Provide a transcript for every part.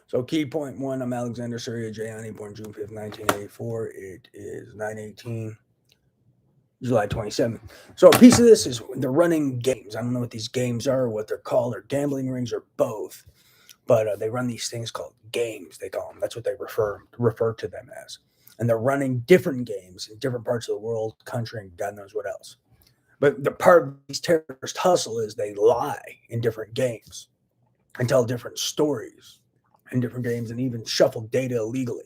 So key point one, I'm Alexander Surya Jayani, born June 5th, 1984. It is 9:18, July 27th. So a piece of this is they're running games. I don't know what these games are, or what they're called. They're gambling rings or both. But they run these things called games, they call them. That's what they refer to them as. And they're running different games in different parts of the world, country, and God knows what else. But the part of these terrorist hustle is they lie in different games and tell different stories in different games and even shuffle data illegally.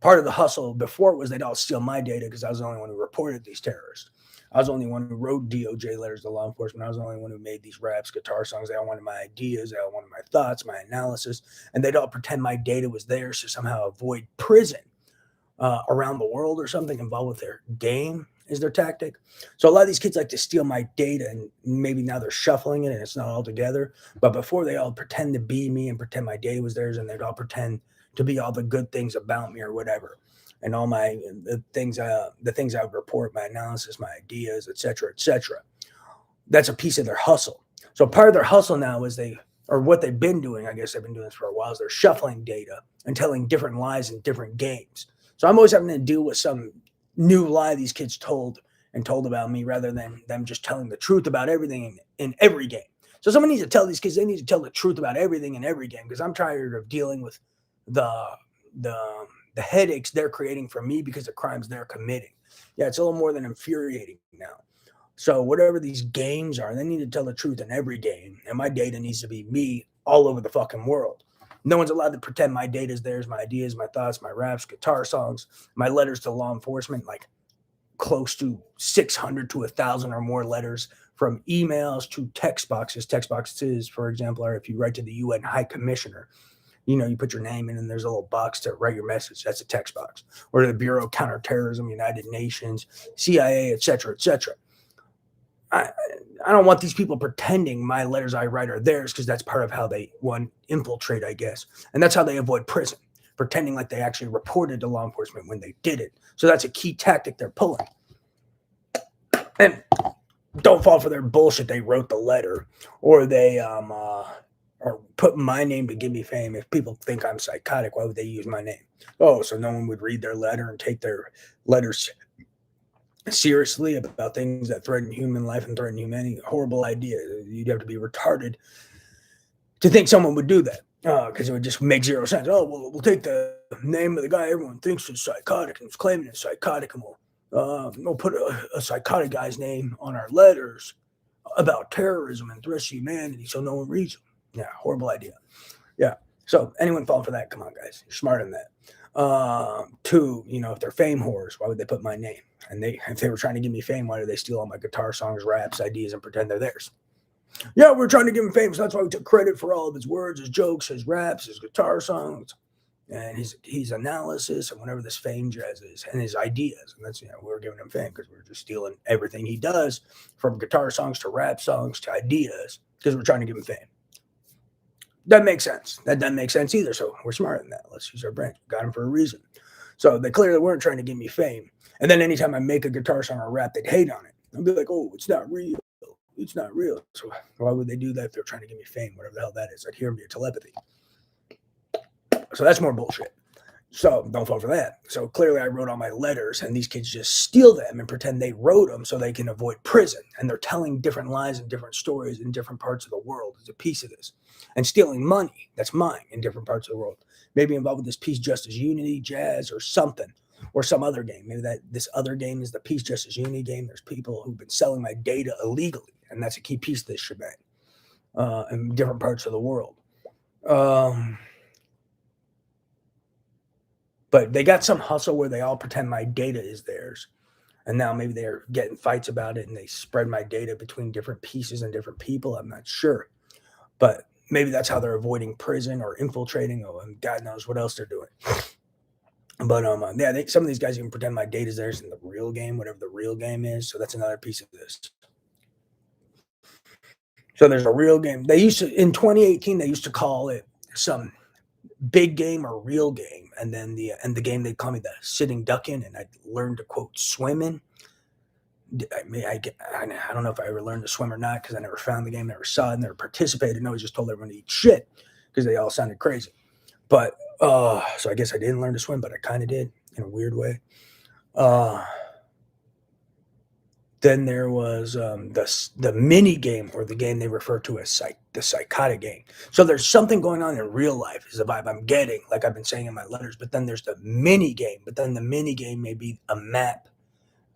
Part of the hustle before was they'd all steal my data because I was the only one who reported these terrorists. I was the only one who wrote DOJ letters to law enforcement. I was the only one who made these raps, guitar songs. They all wanted my ideas. They all wanted my thoughts, my analysis, and they'd all pretend my data was theirs to somehow avoid prison around the world or something involved with their game is their tactic. So a lot of these kids like to steal my data and maybe now they're shuffling it and it's not all together. But before they all pretend to be me and pretend my data was theirs and they'd all pretend to be all the good things about me or whatever. And all my the things I would report, my analysis, my ideas, etc., etc. That's a piece of their hustle. So part of their hustle now is or what they've been doing, I guess they've been doing this for a while, is they're shuffling data and telling different lies in different games. So I'm always having to deal with some new lie these kids told about me rather than them just telling the truth about everything in every game. So someone needs to tell these kids they need to tell the truth about everything in every game because I'm tired of dealing with the the the headaches they're creating for me because of crimes they're committing. Yeah, it's a little more than infuriating now. So whatever these games are, they need to tell the truth in every game, and my data needs to be me all over the fucking world. No one's allowed to pretend my data is theirs, my ideas, my thoughts, my raps, guitar songs, my letters to law enforcement, like close to 600 to 1,000 or more letters from emails to text boxes. Text boxes, for example, are if you write to the UN High Commissioner, you put your name in and there's a little box to write your message. That's a text box. Or the Bureau of Counterterrorism, United Nations, CIA, etc., etc. I, I don't want these people pretending my letters I write are theirs because that's part of how they infiltrate, I guess, and that's how they avoid prison, pretending like they actually reported to law enforcement when they did it. So that's a key tactic they're pulling. And don't fall for their bullshit. They wrote the letter, or they or put my name to give me fame. If people think I'm psychotic, why would they use my name? Oh, so no one would read their letter and take their letters seriously about things that threaten human life and threaten humanity. Horrible idea. You'd have to be retarded to think someone would do that because it would just make zero sense. Oh, well, we'll take the name of the guy everyone thinks is psychotic and is claiming it's psychotic, and we'll put a psychotic guy's name on our letters about terrorism and threats to humanity so no one reads them. Yeah, horrible idea. Yeah. So anyone falling for that? Come on, guys, you're smarter than that. Two, if they're fame whores, why would they put my name? And if they were trying to give me fame, why do they steal all my guitar songs, raps, ideas, and pretend they're theirs? Yeah, we're trying to give him fame, so that's why we took credit for all of his words, his jokes, his raps, his guitar songs, and his analysis, and whatever this fame jazz is, and his ideas. And that's we're giving him fame because we're just stealing everything he does, from guitar songs to rap songs to ideas, because we're trying to give him fame. Doesn't make sense. That doesn't make sense either. So we're smarter than that. Let's use our brain. Got him for a reason. So they clearly weren't trying to give me fame. And then anytime I make a guitar song or rap, they'd hate on it. I'd be like, oh, it's not real. It's not real. So why would they do that if they're trying to give me fame, whatever the hell that is? I'd hear them via telepathy. So that's more bullshit. So don't fall for that. So clearly I wrote all my letters and these kids just steal them and pretend they wrote them so they can avoid prison. And they're telling different lies and different stories in different parts of the world as a piece of this. And stealing money that's mine in different parts of the world. Maybe involved with this Peace, Justice, Unity, jazz, or something. Or some other game. Maybe this other game is the Peace, Justice, Unity game. There's people who've been selling my data illegally. And that's a key piece of this shebang in different parts of the world. But they got some hustle where they all pretend my data is theirs. And now maybe they're getting fights about it and they spread my data between different pieces and different people. I'm not sure. But maybe that's how they're avoiding prison or infiltrating, and God knows what else they're doing. But yeah, some of these guys even pretend my data is theirs in the real game, whatever the real game is. So that's another piece of this. So there's a real game. They used to in 2018 they used to call it some big game or real game, and then the game they'd call me the sitting duck in, and I'd learn to quote swim in. I don't know if I ever learned to swim or not because I never found the game, never saw it, never participated. No, I just told everyone to eat shit because they all sounded crazy. But so I guess I didn't learn to swim, but I kind of did in a weird way. Uh, then there was the mini game, or the game they refer to as the psychotic game. So there's something going on in real life is the vibe I'm getting, like I've been saying in my letters. But then there's the mini game. But then the mini game may be a map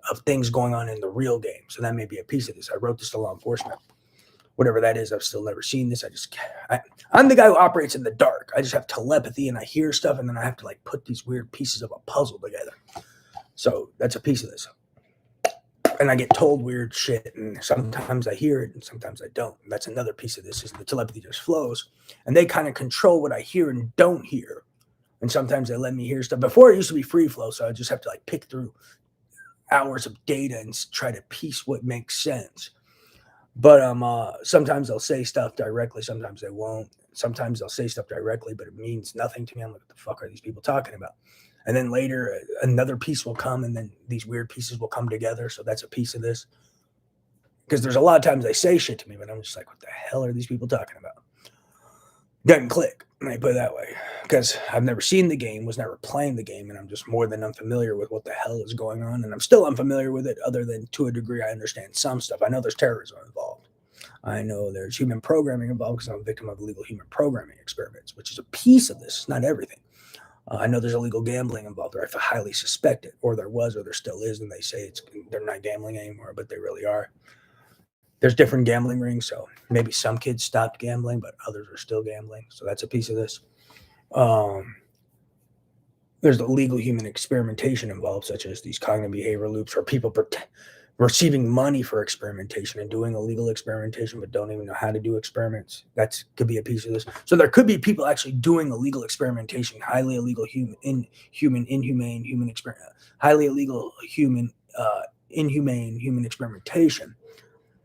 of things going on in the real game. So that may be a piece of this. I wrote this to law enforcement. Whatever that is, I've still never seen this. I'm the guy who operates in the dark. I just have telepathy and I hear stuff, and then I have to like put these weird pieces of a puzzle together. So that's a piece of this. And I get told weird shit, and sometimes I hear it and sometimes I don't. And that's another piece of this, is the telepathy just flows, and they kind of control what I hear and don't hear. And sometimes they let me hear stuff. Before it used to be free flow, so I just have to like pick through hours of data and try to piece what makes sense. But sometimes they'll say stuff directly, sometimes they won't. Sometimes they'll say stuff directly, but it means nothing to me. I'm like, what the fuck are these people talking about? And then later, another piece will come, and then these weird pieces will come together. So that's a piece of this. Because there's a lot of times they say shit to me, but I'm just like, what the hell are these people talking about? Doesn't click. Let me put it that way. Because I've never seen the game, was never playing the game, and I'm just more than unfamiliar with what the hell is going on. And I'm still unfamiliar with it, other than to a degree I understand some stuff. I know there's terrorism involved. I know there's human programming involved because I'm a victim of illegal human programming experiments, which is a piece of this, not everything. I know there's illegal gambling involved, or I highly suspect it, or there was, or there still is, and they say they're not gambling anymore, but they really are. There's different gambling rings, so maybe some kids stopped gambling, but others are still gambling. So that's a piece of this. Um, there's illegal human experimentation involved, such as these cognitive behavior loops, or people receiving money for experimentation and doing illegal experimentation, but don't even know how to do experiments. That could be a piece of this. So there could be people actually doing illegal experimentation, highly illegal inhumane human experiment, highly illegal inhumane human experimentation,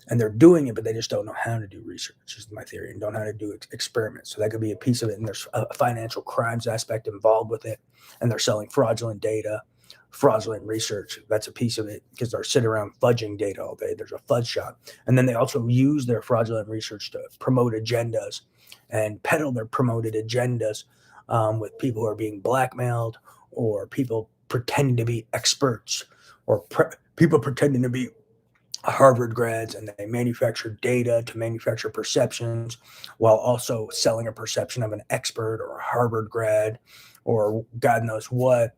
and they're doing it, but they just don't know how to do research, is my theory, and don't know how to do experiments. So that could be a piece of it. And there's a financial crimes aspect involved with it, and they're selling fraudulent data, fraudulent research. That's a piece of it, because they're sitting around fudging data all day. There's a fudge shop. And then they also use their fraudulent research to promote agendas and peddle their promoted agendas, with people who are being blackmailed, or people pretending to be experts, or people pretending to be Harvard grads, and they manufacture data to manufacture perceptions, while also selling a perception of an expert or a Harvard grad or God knows what,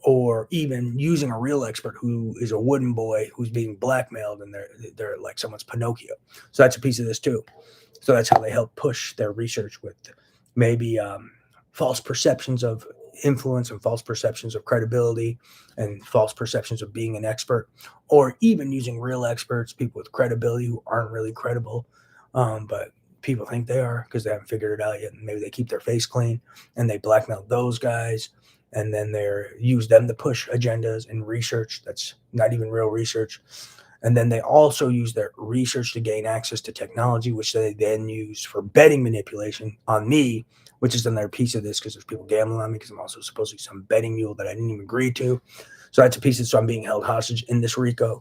or even using a real expert who is a wooden boy who's being blackmailed, and they're like someone's Pinocchio. So that's a piece of this too. So that's how they help push their research, with maybe false perceptions of influence, and false perceptions of credibility, and false perceptions of being an expert, or even using real experts, people with credibility who aren't really credible, but people think they are because they haven't figured it out yet. And maybe they keep their face clean, and they blackmail those guys, and then they use them to push agendas and research that's not even real research. And then they also use their research to gain access to technology, which they then use for betting manipulation on me, which is another piece of this, because there's people gambling on me, because I'm also supposedly some betting mule that I didn't even agree to. So that's a piece of it. So I'm being held hostage in this RICO.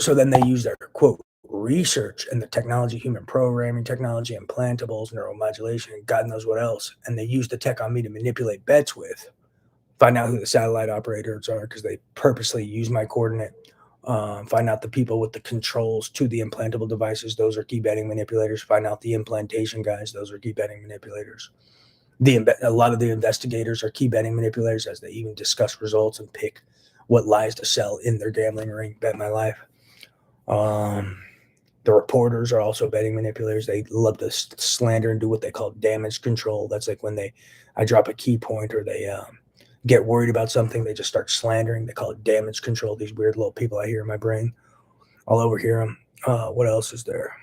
So then they use their quote research and the technology, human programming technology, implantables, neuromodulation, and God knows what else. And they use the tech on me to manipulate bets with, find out who the satellite operators are, because they purposely use my coordinate. Find out the people with the controls to the implantable devices. Those are key betting manipulators. Find out the implantation guys. Those are key betting manipulators. A lot of the investigators are key betting manipulators, as they even discuss results and pick what lies to sell in their gambling ring. Bet my life. The reporters are also betting manipulators. They love to slander and do what they call damage control. That's like when I drop a key point, or they get worried about something, they just start slandering. They call it damage control. These weird little people I hear in my brain. I'll overhear them. What else is there?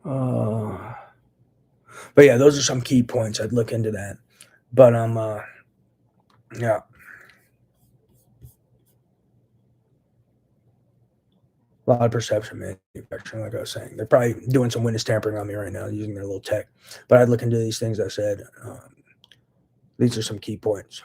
But yeah, those are some key points. I'd look into that. But yeah, a lot of perception manufacturing, like I was saying. They're probably doing some witness tampering on me right now, using their little tech. But I'd look into these things I said. These are some key points.